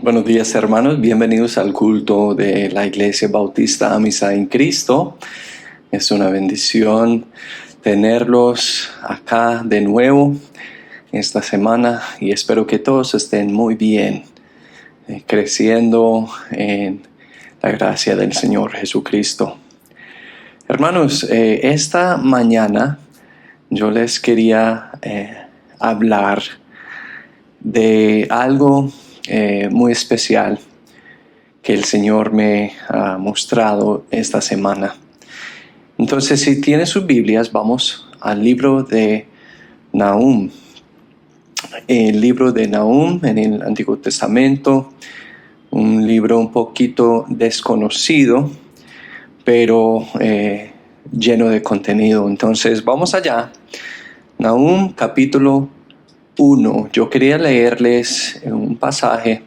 Buenos días, hermanos, bienvenidos al culto de la Iglesia Bautista Amistad en Cristo. Es una bendición tenerlos acá de nuevo esta semana y espero que todos estén muy bien, creciendo en la gracia del Señor Jesucristo. Hermanos, esta mañana yo les quería hablar de algo muy especial que el Señor me ha mostrado esta semana. Entonces, si tienen sus Biblias, vamos al libro de Nahum. El libro de Nahum en el Antiguo Testamento, un libro un poquito desconocido, pero lleno de contenido. Entonces, vamos allá. Nahum capítulo 1. Yo quería leerles un pasaje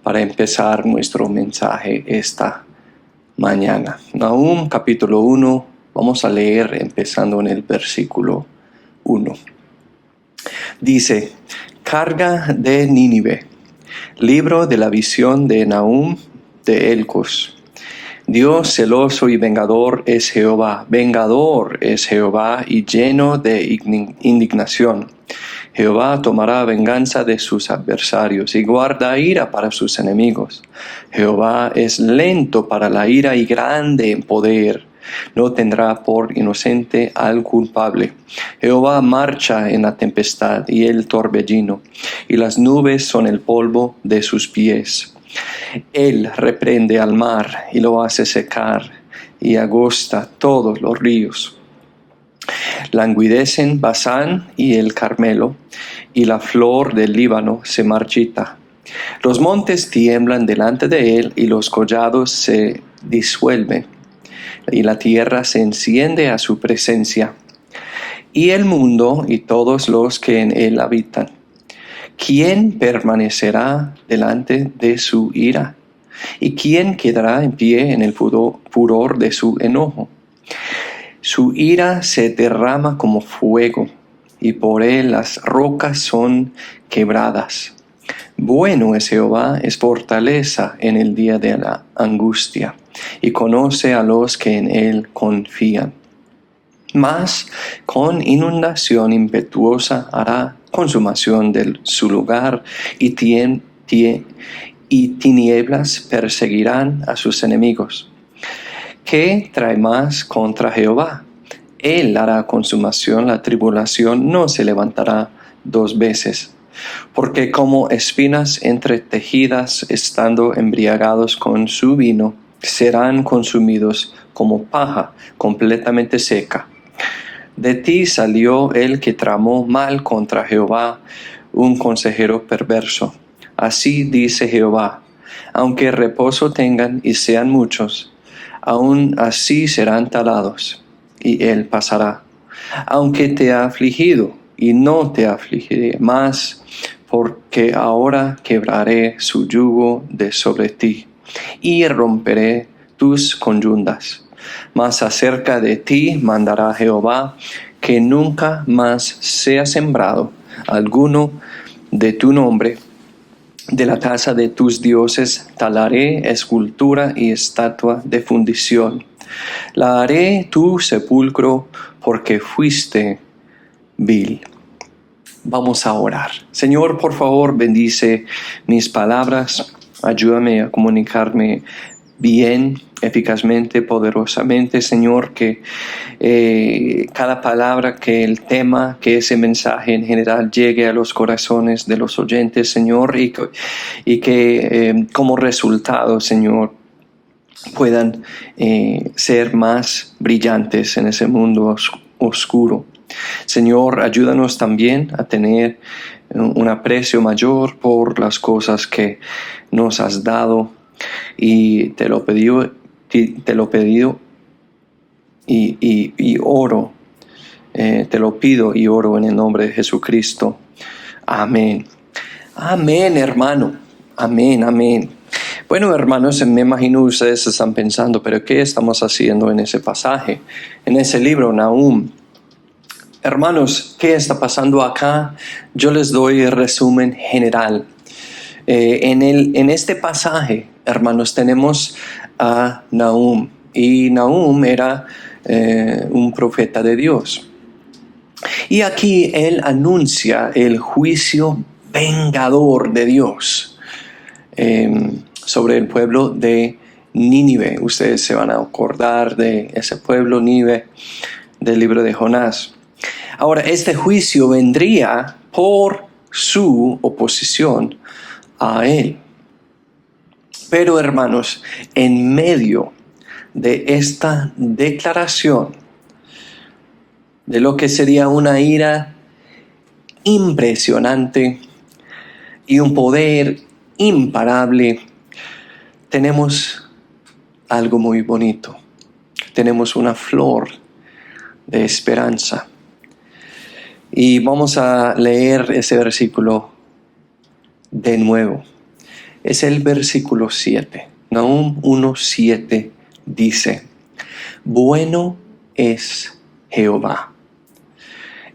para empezar nuestro mensaje esta mañana. Nahum capítulo 1, vamos a leer empezando en el versículo 1. Dice: Carga de Nínive, libro de la visión de Nahum de Elcos. Dios celoso y vengador es Jehová y lleno de indignación. Jehová tomará venganza de sus adversarios y guarda ira para sus enemigos. Jehová es lento para la ira y grande en poder. No tendrá por inocente al culpable. Jehová marcha en la tempestad y el torbellino, y las nubes son el polvo de sus pies. Él reprende al mar y lo hace secar, y agosta todos los ríos. Languidecen Basán y el Carmelo, y la flor del Líbano se marchita. Los montes tiemblan delante de él, y los collados se disuelven, y la tierra se enciende a su presencia, y el mundo y todos los que en él habitan. ¿Quién permanecerá delante de su ira? ¿Y quién quedará en pie en el furor de su enojo? Su ira se derrama como fuego, y por él las rocas son quebradas. Bueno es Jehová, es fortaleza en el día de la angustia, y conoce a los que en él confían. Mas con inundación impetuosa hará consumación de su lugar, y tinieblas perseguirán a sus enemigos. ¿Qué trae más contra Jehová? Él hará consumación, la tribulación no se levantará dos veces. Porque como espinas entretejidas, estando embriagados con su vino, serán consumidos como paja completamente seca. De ti salió el que tramó mal contra Jehová, un consejero perverso. Así dice Jehová: aunque reposo tengan y sean muchos, aún así serán talados, y él pasará. Aunque te ha afligido, y no te afligiré más, porque ahora quebraré su yugo de sobre ti, y romperé tus conyundas. Mas acerca de ti mandará Jehová, que nunca más sea sembrado alguno de tu nombre. De la casa de tus dioses talaré escultura y estatua de fundición. La haré tu sepulcro, porque fuiste vil. Vamos a orar. Señor, por favor, bendice mis palabras. Ayúdame a comunicarme bien, eficazmente, poderosamente, Señor, que cada palabra, que el tema, que ese mensaje en general llegue a los corazones de los oyentes, Señor, y que como resultado, Señor, puedan ser más brillantes en ese mundo oscuro. Señor, ayúdanos también a tener un aprecio mayor por las cosas que nos has dado, y te lo pedí y oro, te lo pido y oro en el nombre de Jesucristo. Amén. Amén, hermano. Amén, amén. Bueno, hermanos, me imagino ustedes están pensando, pero ¿qué estamos haciendo en ese pasaje, en ese libro, Nahum? Hermanos, ¿qué está pasando acá? Yo les doy el resumen general. En este pasaje, hermanos, tenemos a Nahum. Y Nahum era un profeta de Dios. Y aquí él anuncia el juicio vengador de Dios sobre el pueblo de Nínive. Ustedes se van a acordar de ese pueblo, Nínive, del libro de Jonás. Ahora, este juicio vendría por su oposición a él. Pero, hermanos, en medio de esta declaración de lo que sería una ira impresionante y un poder imparable, tenemos algo muy bonito. Tenemos una flor de esperanza. Y vamos a leer ese versículo de nuevo. Es el versículo 7. Nahum 1:7 dice: bueno es Jehová,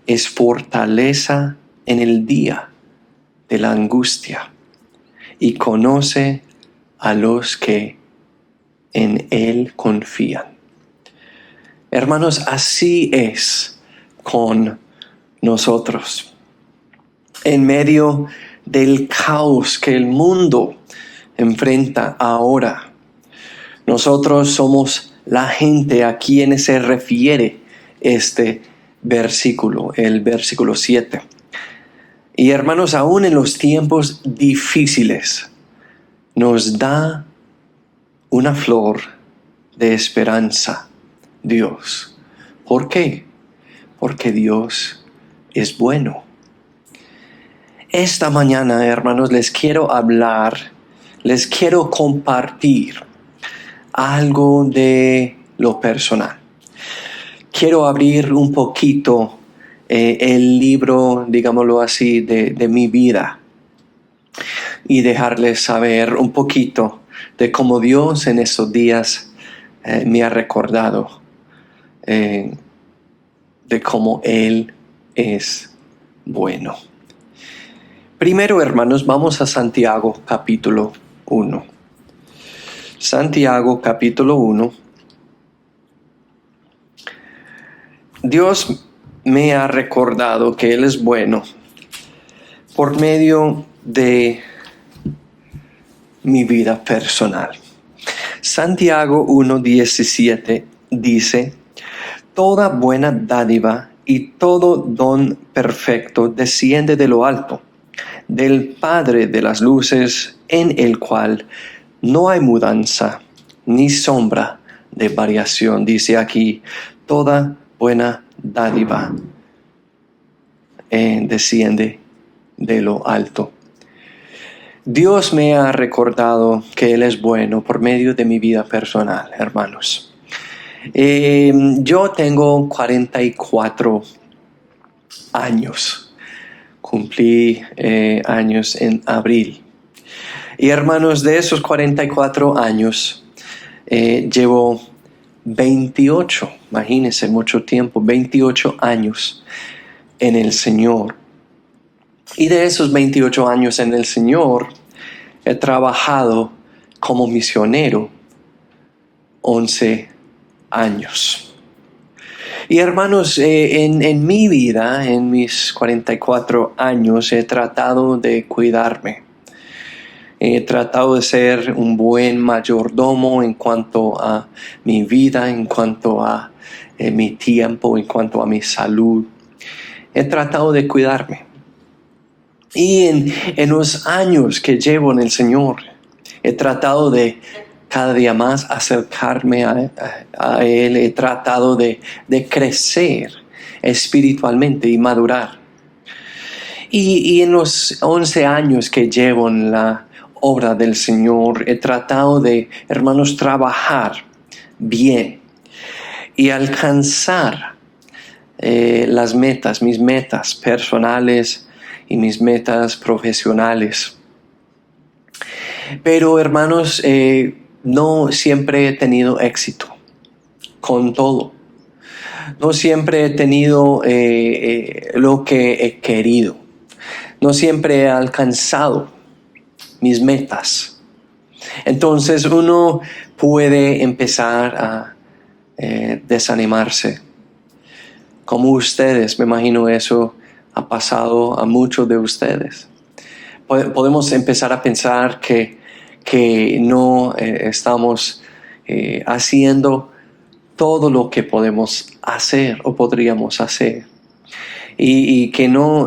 es fortaleza en el día de la angustia, y conoce a los que en él confían. Hermanos, así es con nosotros. En medio del caos que el mundo enfrenta ahora, nosotros somos la gente a quien se refiere este versículo, el versículo 7. Y hermanos, aún en los tiempos difíciles, nos da una flor de esperanza Dios. ¿Por qué? Porque Dios es bueno. Esta mañana, hermanos, les quiero compartir algo de lo personal. Quiero abrir un poquito el libro, digámoslo así, de mi vida y dejarles saber un poquito de cómo Dios en estos días me ha recordado de cómo Él es bueno. Primero, hermanos, vamos a Santiago capítulo 1. Santiago capítulo 1. Dios me ha recordado que Él es bueno por medio de mi vida personal. Santiago 1:17 dice: toda buena dádiva y todo don perfecto desciende de lo alto, del Padre de las luces, en el cual no hay mudanza ni sombra de variación. Dice aquí, toda buena dádiva desciende de lo alto. Dios me ha recordado que Él es bueno por medio de mi vida personal, hermanos. Yo tengo 44 años. Cumplí años en abril. Y hermanos, de esos 44 años, llevo 28, imagínense, mucho tiempo, 28 años en el Señor. Y de esos 28 años en el Señor, he trabajado como misionero 11 años. Y hermanos, en mi vida, en mis 44 años, he tratado de cuidarme. He tratado de ser un buen mayordomo en cuanto a mi vida, en cuanto a mi tiempo, en cuanto a mi salud. He tratado de cuidarme. Y en los años que llevo en el Señor, he tratado de cada día más acercarme a Él. He tratado de crecer espiritualmente y madurar. Y en los 11 años que llevo en la obra del Señor, he tratado de, hermanos, trabajar bien y alcanzar las metas, mis metas personales y mis metas profesionales. Pero, hermanos, no siempre he tenido éxito con todo. No siempre he tenido lo que he querido. No siempre he alcanzado mis metas. Entonces uno puede empezar a desanimarse. Como ustedes, me imagino eso ha pasado a muchos de ustedes. Podemos empezar a pensar que no estamos haciendo todo lo que podemos hacer o podríamos hacer. Y que no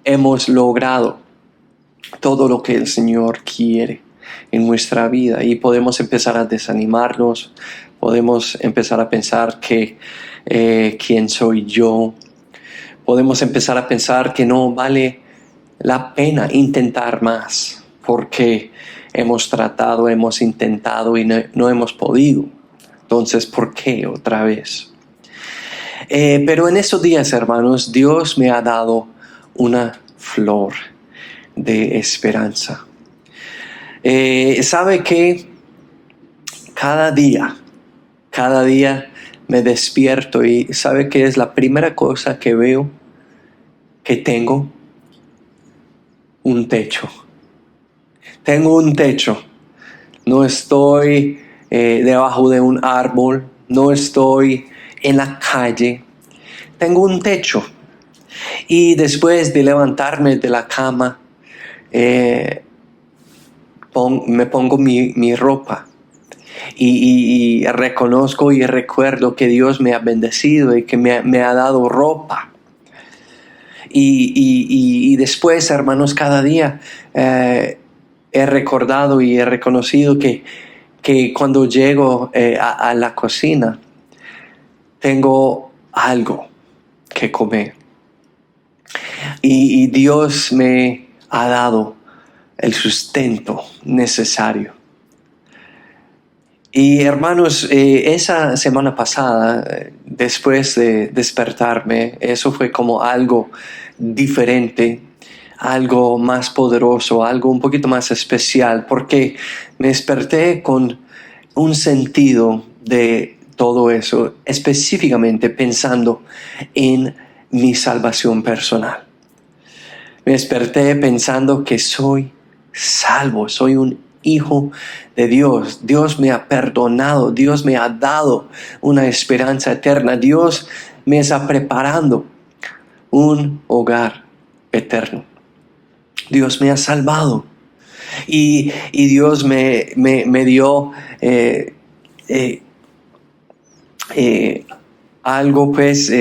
hemos logrado todo lo que el Señor quiere en nuestra vida. Y podemos empezar a desanimarnos. Podemos empezar a pensar que ¿quién soy yo? Podemos empezar a pensar que no vale la pena intentar más, porque hemos tratado, hemos intentado y no hemos podido. Entonces, ¿por qué otra vez? Pero en esos días, hermanos, Dios me ha dado una flor de esperanza. ¿Sabe qué? Cada día me despierto y ¿sabe qué es la primera cosa que veo? Que tengo un techo. Tengo un techo. No estoy debajo de un árbol. No estoy en la calle. Tengo un techo. Y después de levantarme de la cama, me pongo mi ropa. Y reconozco y recuerdo que Dios me ha bendecido y que me ha dado ropa. Y después, hermanos, cada día he recordado y he reconocido que cuando llego a la cocina, tengo algo que comer. Y Dios me ha dado el sustento necesario. Y hermanos, esa semana pasada, después de despertarme, eso fue como algo diferente, algo más poderoso, algo un poquito más especial, porque me desperté con un sentido de todo eso, específicamente pensando en mi salvación personal. Me desperté pensando que soy salvo, soy un hijo de Dios. Dios me ha perdonado, Dios me ha dado una esperanza eterna. Dios me está preparando un hogar eterno. Dios me ha salvado y Dios me dio algo, pues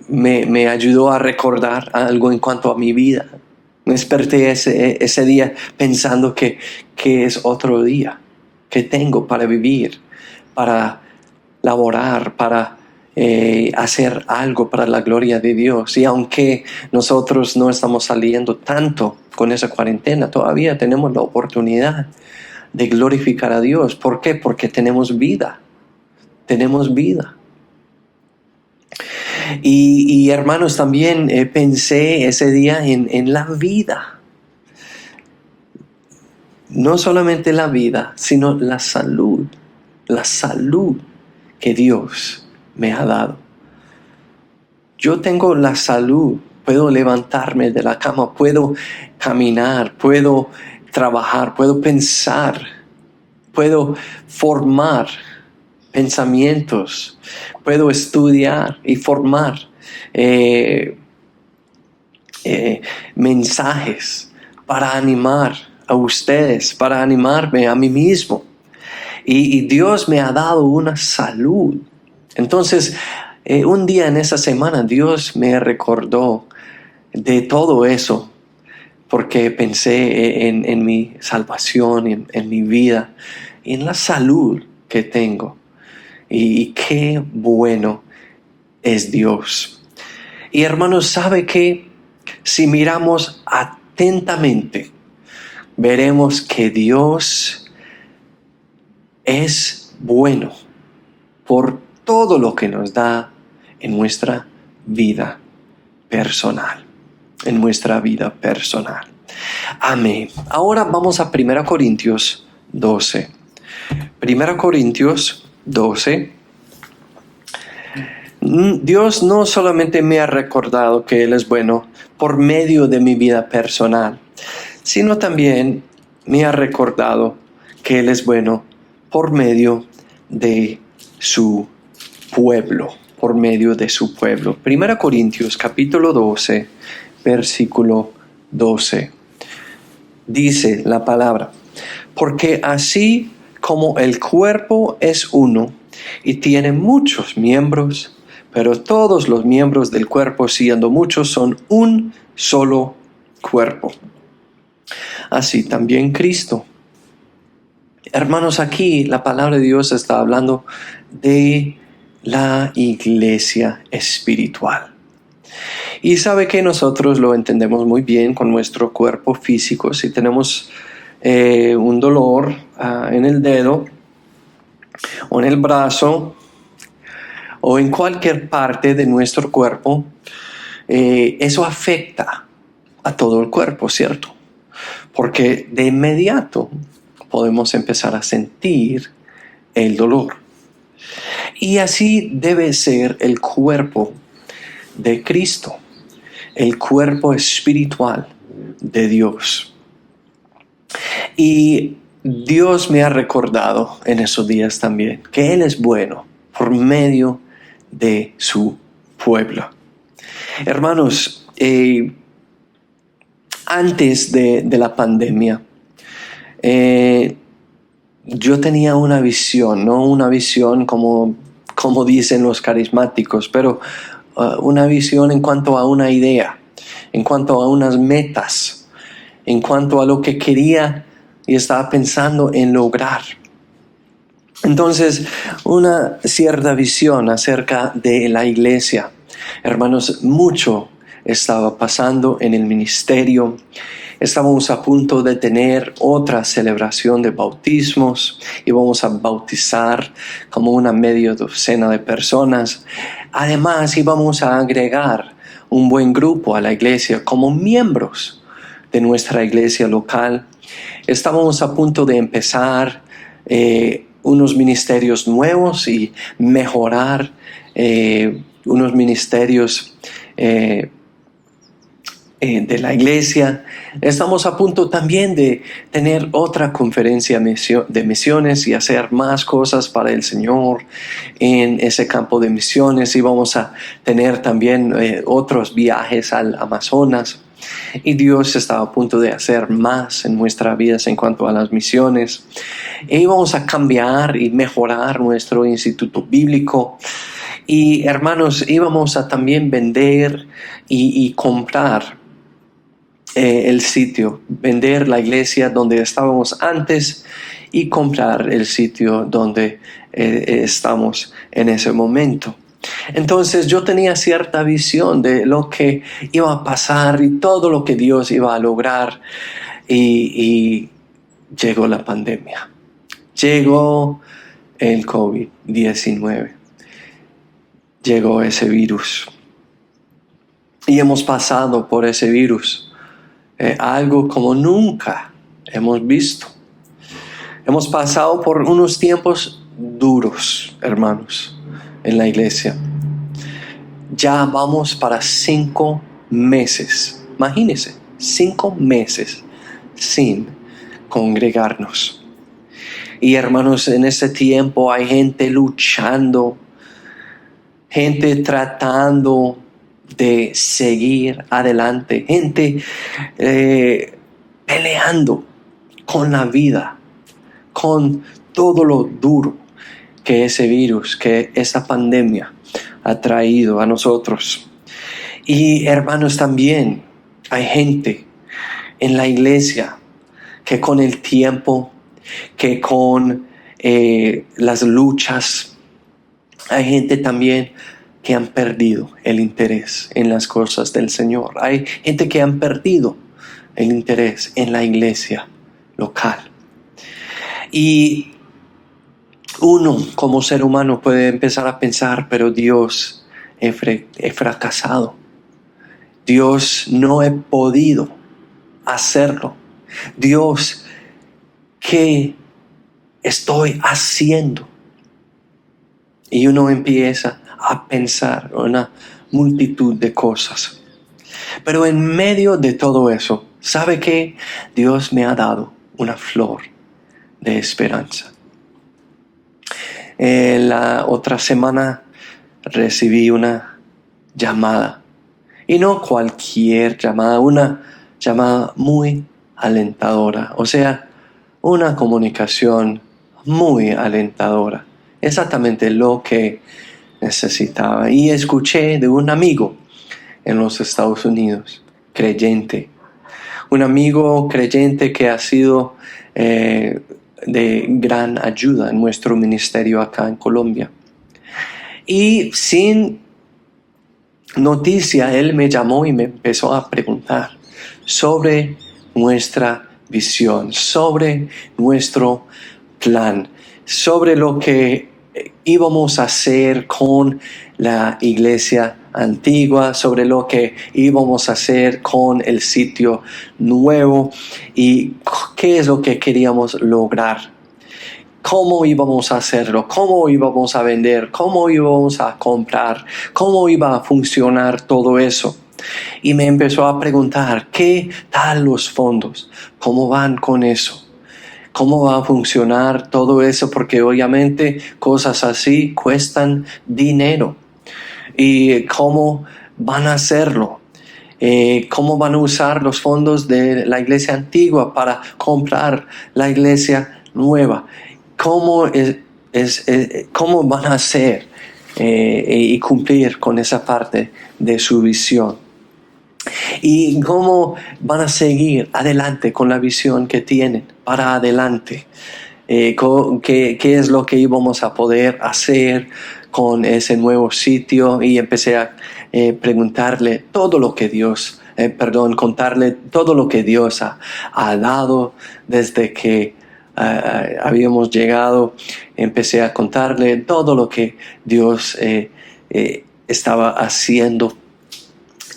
me ayudó a recordar algo en cuanto a mi vida. Me desperté ese día pensando que es otro día que tengo para vivir, para laborar, para hacer algo para la gloria de Dios. Y aunque nosotros no estamos saliendo tanto con esa cuarentena, todavía tenemos la oportunidad de glorificar a Dios. ¿Por qué? Porque tenemos vida. Tenemos vida. Y hermanos, también pensé ese día en la vida. No solamente la vida, sino la salud. La salud que Dios me ha dado. Yo tengo la salud. Puedo levantarme de la cama. Puedo caminar. Puedo trabajar. Puedo pensar. Puedo formar pensamientos, puedo estudiar y formar mensajes para animar a ustedes, para animarme a mí mismo. Y Dios me ha dado una salud. Entonces, un día en esa semana Dios me recordó de todo eso, porque pensé en mi salvación, en mi vida, en la salud que tengo. Y qué bueno es Dios. Y hermanos, ¿sabe qué? Si miramos atentamente, veremos que Dios es bueno por todo lo que nos da en nuestra vida personal. En nuestra vida personal. Amén. Ahora vamos a 1 Corintios 12. 1 Corintios 12. Dios no solamente me ha recordado que Él es bueno por medio de mi vida personal, sino también me ha recordado que Él es bueno por medio de su pueblo, por medio de su pueblo. 1 Corintios capítulo 12, versículo 12. Dice la palabra: porque así como el cuerpo es uno y tiene muchos miembros, pero todos los miembros del cuerpo, siendo muchos, son un solo cuerpo. Así también Cristo. Hermanos, aquí la palabra de Dios está hablando de la iglesia espiritual. Y sabe que nosotros lo entendemos muy bien con nuestro cuerpo físico. Si tenemos un dolor en el dedo o en el brazo o en cualquier parte de nuestro cuerpo, eso afecta a todo el cuerpo, ¿cierto? Porque de inmediato podemos empezar a sentir el dolor. Y así debe ser el cuerpo de Cristo, el cuerpo espiritual de Dios. Y Dios me ha recordado en esos días también que Él es bueno por medio de su pueblo. Hermanos, antes de la pandemia, yo tenía una visión, no una visión como dicen los carismáticos, pero una visión en cuanto a una idea, en cuanto a unas metas, en cuanto a lo que quería y estaba pensando en lograr. Entonces, una cierta visión acerca de la iglesia. Hermanos, mucho estaba pasando en el ministerio. Estábamos a punto de tener otra celebración de bautismos. Íbamos a bautizar como una media docena de personas. Además, íbamos a agregar un buen grupo a la iglesia como miembros de nuestra iglesia local. Estábamos a punto de empezar unos ministerios nuevos y mejorar unos ministerios de la iglesia. Estamos a punto también de tener otra conferencia de misiones y hacer más cosas para el Señor en ese campo de misiones. Y vamos a tener también otros viajes al Amazonas. Y Dios estaba a punto de hacer más en nuestras vidas en cuanto a las misiones. E íbamos a cambiar y mejorar nuestro instituto bíblico. Y hermanos, íbamos a también vender y comprar el sitio, vender la iglesia donde estábamos antes y comprar el sitio donde estamos en ese momento. Entonces yo tenía cierta visión de lo que iba a pasar y todo lo que Dios iba a lograr, y llegó la pandemia, llegó el COVID-19, llegó ese virus y hemos pasado por ese virus. Algo como nunca hemos visto. Hemos pasado por unos tiempos duros, hermanos, en la iglesia. Ya vamos para 5 meses. Imagínense, 5 meses sin congregarnos. Y hermanos, en ese tiempo hay gente luchando, gente tratando de seguir adelante, gente peleando con la vida, con todo lo duro que ese virus, que esa pandemia ha traído a nosotros. Y hermanos, también hay gente en la iglesia que con el tiempo, que con las luchas, hay gente también que han perdido el interés en las cosas del Señor. Hay gente que han perdido el interés en la iglesia local. Y uno como ser humano puede empezar a pensar, pero Dios, he fracasado. Dios, no he podido hacerlo. Dios, ¿qué estoy haciendo? Y uno empieza a pensar una multitud de cosas. Pero en medio de todo eso, ¿Sabe qué? Dios me ha dado una flor de esperanza. La otra semana recibí una llamada. Y no cualquier llamada, una llamada muy alentadora. O sea, una comunicación muy alentadora. Exactamente lo que necesitaba. Y escuché de un amigo en los Estados Unidos, creyente. Un amigo creyente que ha sido de gran ayuda en nuestro ministerio acá en Colombia. Y sin noticia, él me llamó y me empezó a preguntar sobre nuestra visión, sobre nuestro plan, sobre lo que íbamos a hacer con la iglesia antigua, sobre lo que íbamos a hacer con el sitio nuevo y qué es lo que queríamos lograr. ¿Cómo íbamos a hacerlo? ¿Cómo íbamos a vender? ¿Cómo íbamos a comprar? ¿Cómo iba a funcionar todo eso? Y me empezó a preguntar, ¿qué tal los fondos? ¿Cómo van con eso? ¿Cómo va a funcionar todo eso? Porque obviamente cosas así cuestan dinero. ¿Y cómo van a hacerlo? ¿Cómo van a usar los fondos de la iglesia antigua para comprar la iglesia nueva? ¿Cómo van a hacer y cumplir con esa parte de su visión? ¿Y cómo van a seguir adelante con la visión que tienen para adelante? ¿Qué es lo que íbamos a poder hacer con ese nuevo sitio? Y empecé a preguntarle todo lo que contarle todo lo que Dios ha dado desde que habíamos llegado. Empecé a contarle todo lo que Dios estaba haciendo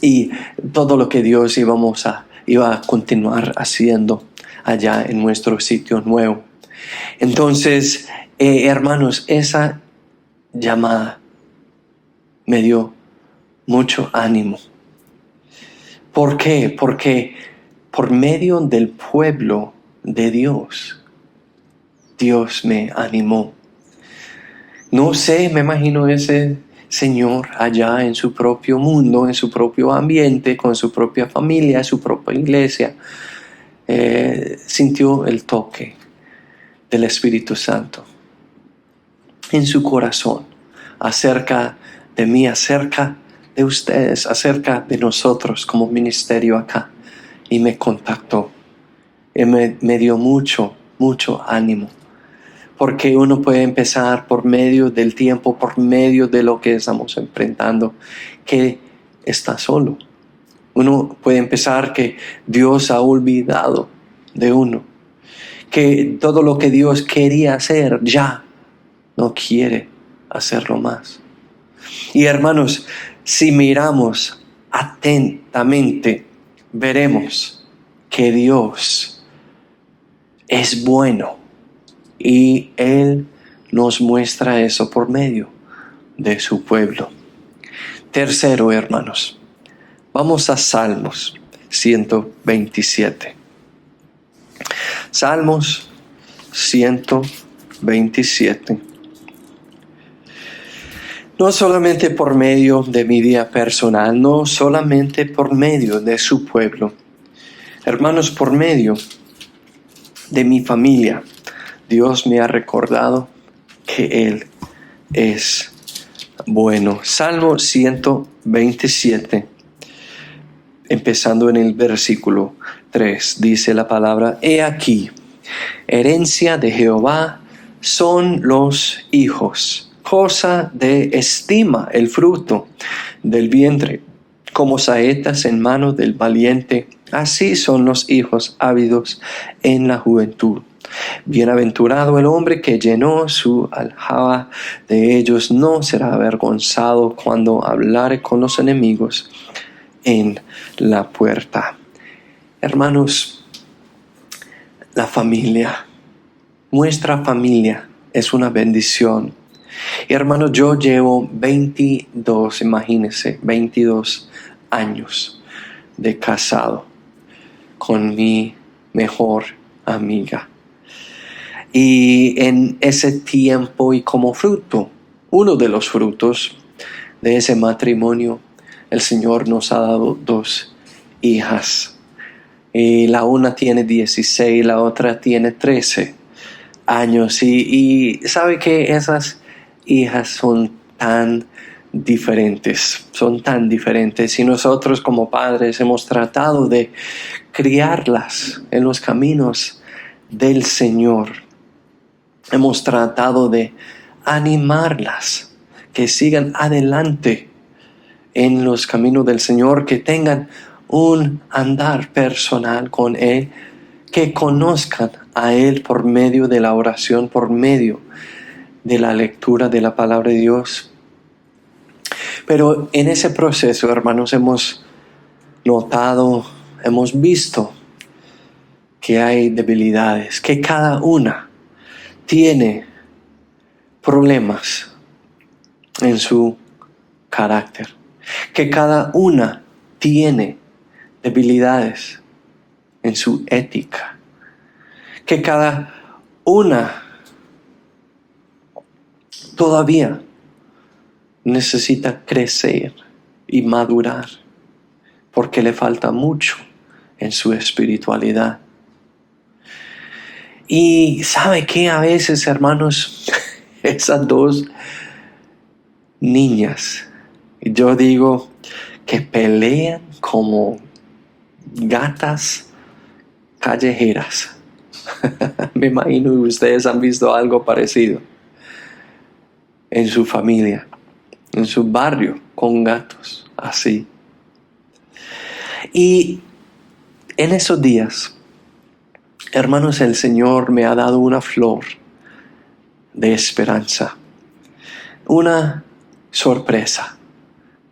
y todo lo que Dios iba a continuar haciendo allá en nuestro sitio nuevo. Entonces, hermanos, esa llamada me dio mucho ánimo. ¿Por qué? Porque por medio del pueblo de Dios me animó. No sé, me imagino ese Señor allá en su propio mundo, en su propio ambiente, con su propia familia, su propia iglesia, sintió el toque del Espíritu Santo en su corazón acerca de mí, acerca de ustedes, acerca de nosotros como ministerio acá, y me contactó y me dio mucho ánimo, porque uno puede empezar por medio del tiempo, por medio de lo que estamos enfrentando, que está solo. Uno puede empezar que Dios ha olvidado de uno, que todo lo que Dios quería hacer ya no quiere hacerlo más. Y hermanos, si miramos atentamente, veremos que Dios es bueno y Él nos muestra eso por medio de su pueblo. Tercero, hermanos, vamos a Salmos 127. Salmos 127. No solamente por medio de mi vida personal, no solamente por medio de su pueblo. Hermanos, por medio de mi familia, Dios me ha recordado que Él es bueno. Salmo 127, empezando en el versículo 3, dice la palabra: He aquí, herencia de Jehová son los hijos, cosa de estima el fruto del vientre, como saetas en mano del valiente, así son los hijos ávidos en la juventud. Bienaventurado el hombre que llenó su aljaba de ellos, no será avergonzado cuando hablare con los enemigos en la puerta. Hermanos, la familia, nuestra familia es una bendición. Y hermanos, yo llevo 22 años de casado con mi mejor amiga. Y en ese tiempo y como fruto, uno de los frutos de ese matrimonio, el Señor nos ha dado 2 hijas. Y la una tiene 16, la otra tiene 13 años. Y sabe que esas hijas son tan diferentes. Y nosotros como padres hemos tratado de criarlas en los caminos del Señor. Hemos tratado de animarlas, que sigan adelante en los caminos del Señor, que tengan un andar personal con Él, que conozcan a Él por medio de la oración, por medio de la lectura de la palabra de Dios. Pero en ese proceso, hermanos, hemos notado, hemos visto que hay debilidades, que cada una tiene problemas en su carácter, que cada una tiene debilidades en su ética, que cada una todavía necesita crecer y madurar porque le falta mucho en su espiritualidad. Y sabe que a veces, hermanos, esas 2 niñas, yo digo que pelean como gatas callejeras. Me imagino que ustedes han visto algo parecido en su familia, en su barrio, con gatos así. Y en esos días, hermanos, el Señor me ha dado una flor de esperanza, una sorpresa.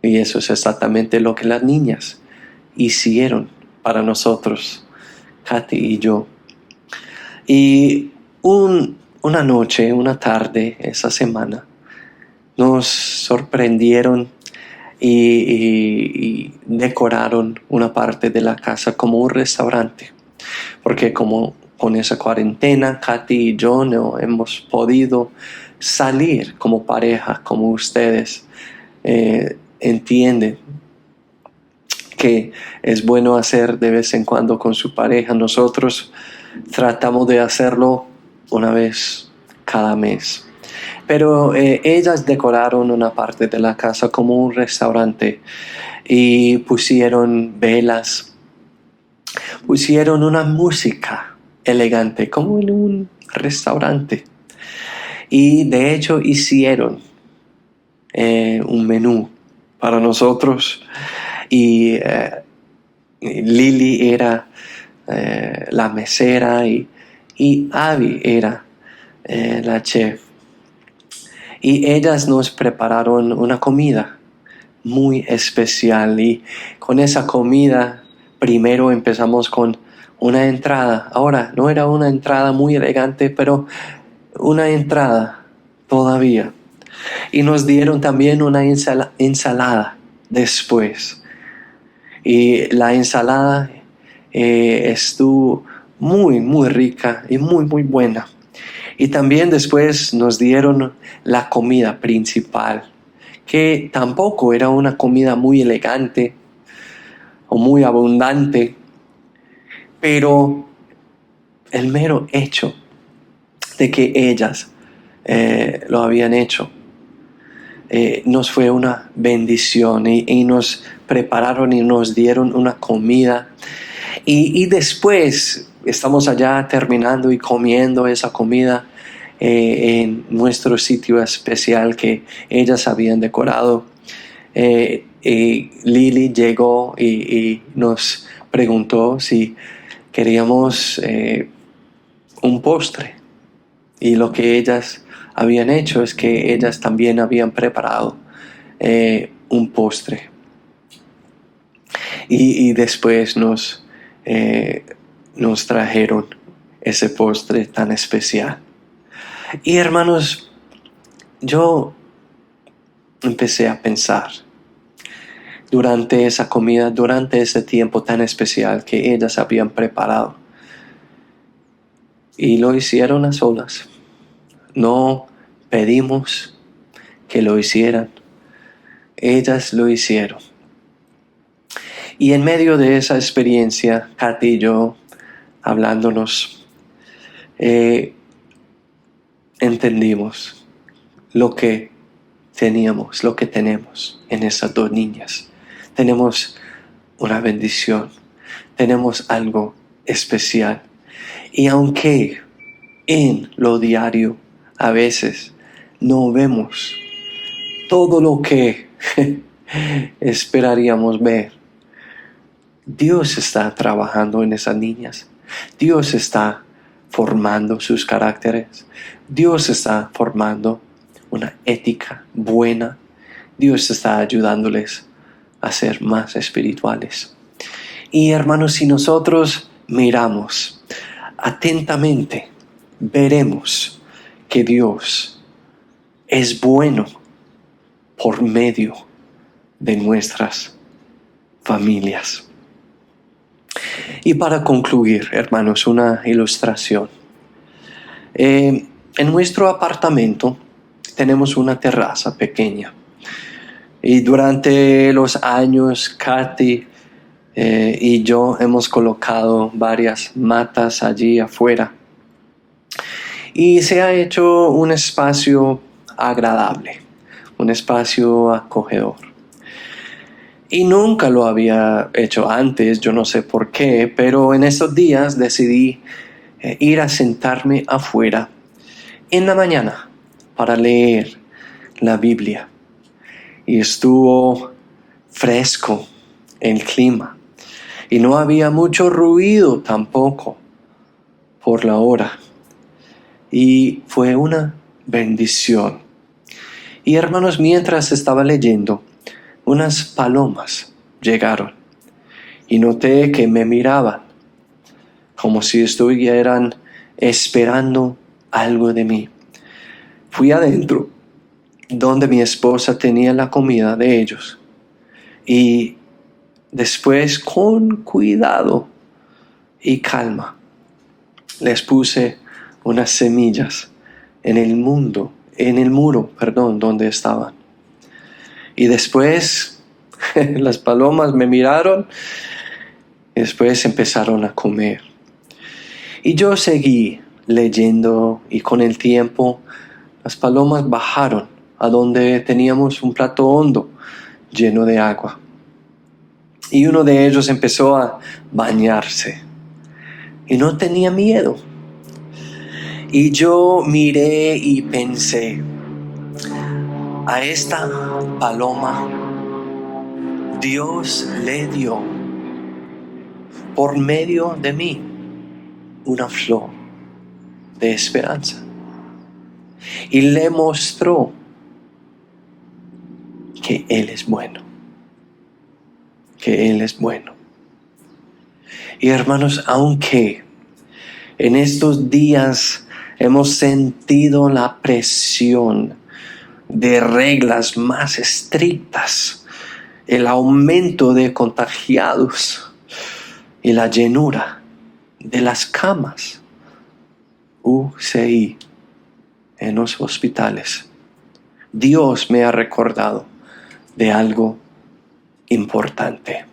Y eso es exactamente lo que las niñas hicieron para nosotros, Katy y yo. Y una noche, una tarde, esa semana, nos sorprendieron y decoraron una parte de la casa como un restaurante. Porque como con esa cuarentena, Katy y yo no hemos podido salir como pareja, como ustedes entienden que es bueno hacer de vez en cuando con su pareja. Nosotros tratamos de hacerlo una vez cada mes. Pero ellas decoraron una parte de la casa como un restaurante y pusieron velas, pusieron una música elegante como en un restaurante. Y de hecho hicieron un menú para nosotros. Y Lily era la mesera y Abby era la chef. Y ellas nos prepararon una comida muy especial. Y con esa comida primero empezamos con una entrada. Ahora, no era una entrada muy elegante, pero una entrada todavía. Y nos dieron también una ensalada después. Y la ensalada estuvo muy, muy rica y muy, muy buena. Y también después nos dieron la comida principal, que tampoco era una comida muy elegante o muy abundante, pero el mero hecho de que ellas lo habían hecho nos fue una bendición y nos prepararon y nos dieron una comida. Y después estamos allá terminando y comiendo esa comida en nuestro sitio especial que ellas habían decorado. Lily llegó y nos preguntó si queríamos un postre. Y lo que ellas habían hecho es que ellas también habían preparado un postre. Y después nos trajeron ese postre tan especial. Y hermanos, yo empecé a pensar. durante esa comida, durante ese tiempo tan especial que ellas habían preparado. Y lo hicieron a solas. No pedimos que lo hicieran. Ellas lo hicieron. Y en medio de esa experiencia, Katy y yo, hablándonos, entendimos lo que teníamos, lo que tenemos en esas dos niñas. Tenemos una bendición, tenemos algo especial. Y aunque en lo diario a veces no vemos todo lo que esperaríamos ver, Dios está trabajando en esas niñas. Dios está formando sus caracteres. Dios está formando una ética buena. Dios está ayudándoles a ser más espirituales. Y hermanos, si nosotros miramos atentamente, veremos que Dios es bueno por medio de nuestras familias. Y para concluir, hermanos, una ilustración. En nuestro apartamento tenemos una terraza pequeña. Y durante los años, Katy y yo hemos colocado varias matas allí afuera. Y se ha hecho un espacio agradable, un espacio acogedor. Y nunca lo había hecho antes, yo no sé por qué, pero en estos días decidí ir a sentarme afuera en la mañana para leer la Biblia. Y estuvo fresco el clima y no había mucho ruido tampoco por la hora. Y fue una bendición. Y hermanos, mientras estaba leyendo, unas palomas llegaron y noté que me miraban como si estuvieran esperando algo de mí. Fui adentro, donde mi esposa tenía la comida de ellos, y después, con cuidado y calma, les puse unas semillas en el muro, donde estaban. Y después las palomas me miraron y después empezaron a comer. Y yo seguí leyendo y con el tiempo las palomas bajaron a donde teníamos un plato hondo lleno de agua. Y uno de ellos empezó a bañarse y no tenía miedo. Y yo miré y pensé, a esta paloma Dios le dio por medio de mí una flor de esperanza y le mostró que Él es bueno, que Él es bueno. Y hermanos, aunque en estos días hemos sentido la presión de reglas más estrictas, el aumento de contagiados y la llenura de las camas UCI en los hospitales, Dios me ha recordado de algo importante.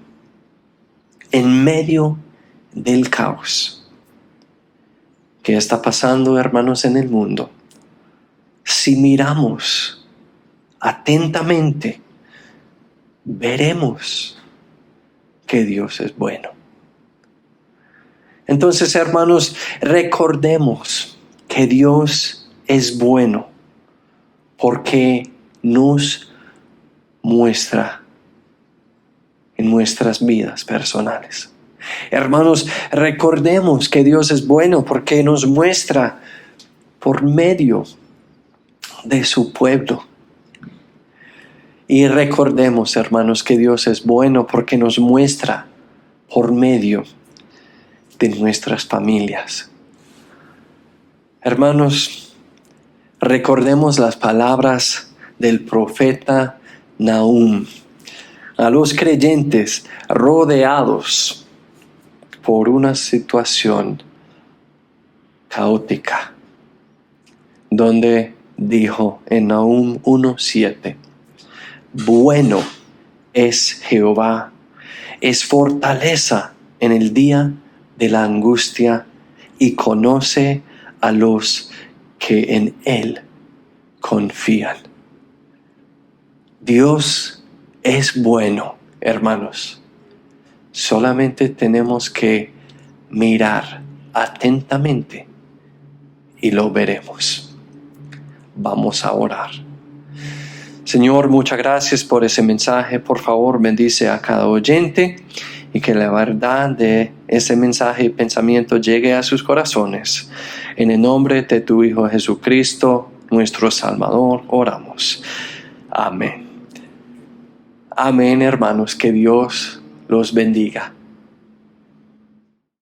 En medio del caos que está pasando, hermanos, en el mundo, si miramos atentamente, veremos que Dios es bueno. Entonces, hermanos, recordemos que Dios es bueno porque nos muestra en nuestras vidas personales. Hermanos, recordemos que Dios es bueno porque nos muestra por medio de su pueblo. Y recordemos, hermanos, que Dios es bueno porque nos muestra por medio de nuestras familias. Hermanos, recordemos las palabras del profeta Nahum a los creyentes rodeados por una situación caótica, donde dijo en Nahum 1:7, bueno es Jehová, es fortaleza en el día de la angustia y conoce a los que en Él confían. Dios es bueno, hermanos. Solamente tenemos que mirar atentamente y lo veremos. Vamos a orar. Señor, muchas gracias por ese mensaje. Por favor, bendice a cada oyente y que la verdad de ese mensaje y pensamiento llegue a sus corazones. En el nombre de tu Hijo Jesucristo, nuestro Salvador, oramos. Amén. Amén, hermanos. Que Dios los bendiga.